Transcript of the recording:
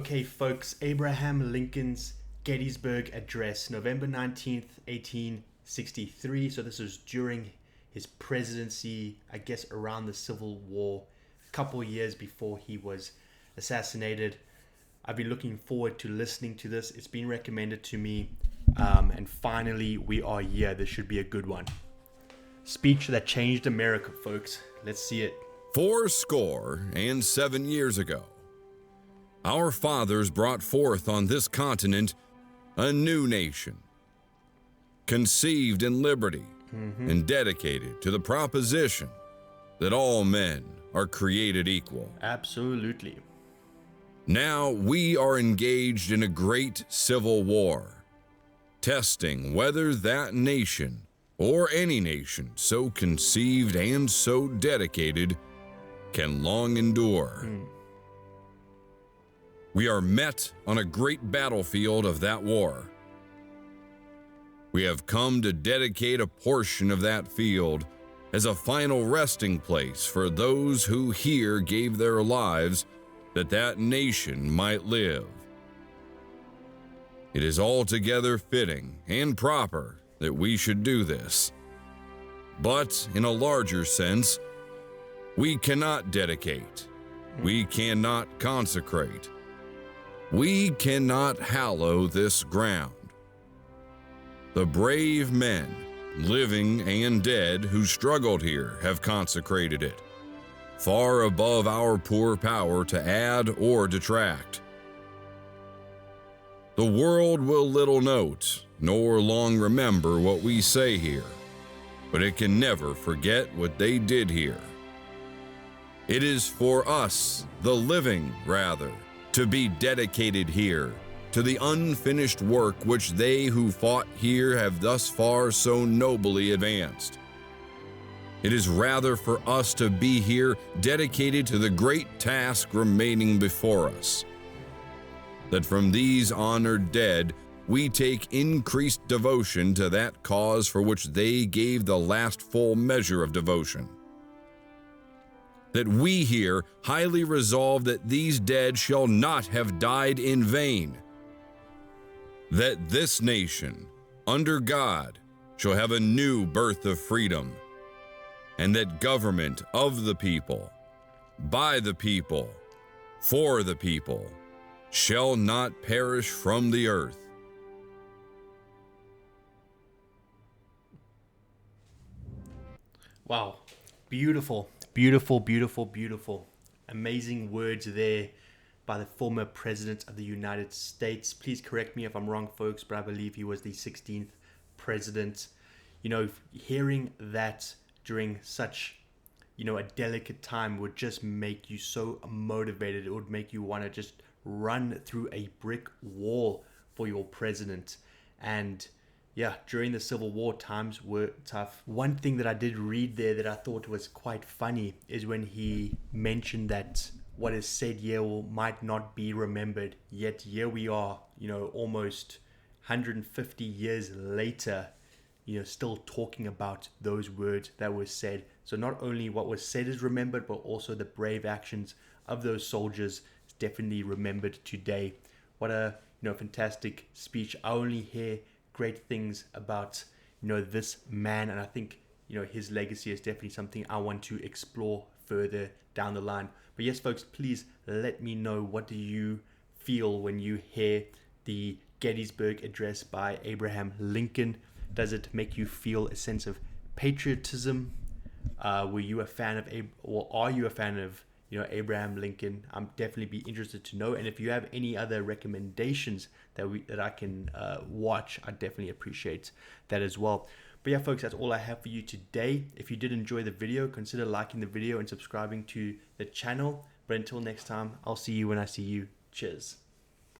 Okay, folks, Abraham Lincoln's Gettysburg Address, November 19th, 1863. So this was during his presidency, I guess around the Civil War, a couple years before he was assassinated. I've been looking forward to listening to this. It's been recommended to me, and finally we are here. This should be a good one. Speech that changed America, folks. Let's see it. 77 years ago, our fathers brought forth on this continent a new nation, conceived in liberty and dedicated to the proposition that all men are created equal. Absolutely. Now we are engaged in a great civil war, testing whether that nation or any nation so conceived and so dedicated can long endure. We are met on a great battlefield of that war. We have come to dedicate a portion of that field as a final resting place for those who here gave their lives that that nation might live. It is altogether fitting and proper that we should do this. But in a larger sense, we cannot dedicate, we cannot consecrate, we cannot hallow this ground. The brave men, living and dead, who struggled here have consecrated it, far above our poor power to add or detract. The world will little note, nor long remember what we say here, but it can never forget what they did here. It is for us, the living, rather, to be dedicated here to the unfinished work which they who fought here have thus far so nobly advanced. It is rather for us to be here dedicated to the great task remaining before us, that from these honored dead we take increased devotion to that cause for which they gave the last full measure of devotion. That we here highly resolve that these dead shall not have died in vain. That this nation, under God, shall have a new birth of freedom, and that government of the people, by the people, for the people, shall not perish from the earth. Wow. Beautiful. Beautiful, beautiful, beautiful. Amazing words there by the former President of the United States. Please correct me if I'm wrong, folks, but I believe he was the 16th president. You know, hearing that during such, a delicate time would just make you so motivated. It would make you want to just run through a brick wall for your president. And yeah, during the Civil War, times were tough. One thing that I did read there that I thought was quite funny is when he mentioned that what is said here might not be remembered. Yet here we are, almost 150 years later, still talking about those words that were said. So not only what was said is remembered, but also the brave actions of those soldiers is definitely remembered today. What a fantastic speech. I only hear great things about this man, and I think his legacy is definitely something I want to explore further down the line. But yes, folks, please let me know, what do you feel when you hear the Gettysburg Address by Abraham Lincoln? Does it make you feel a sense of patriotism? Were you a fan of or are you a fan of Abraham Lincoln? I'm definitely be interested to know. And if you have any other recommendations that I can watch, I definitely appreciate that as well. But yeah, folks, that's all I have for you today. If you did enjoy the video, consider liking the video and subscribing to the channel. But until next time, I'll see you when I see you. Cheers.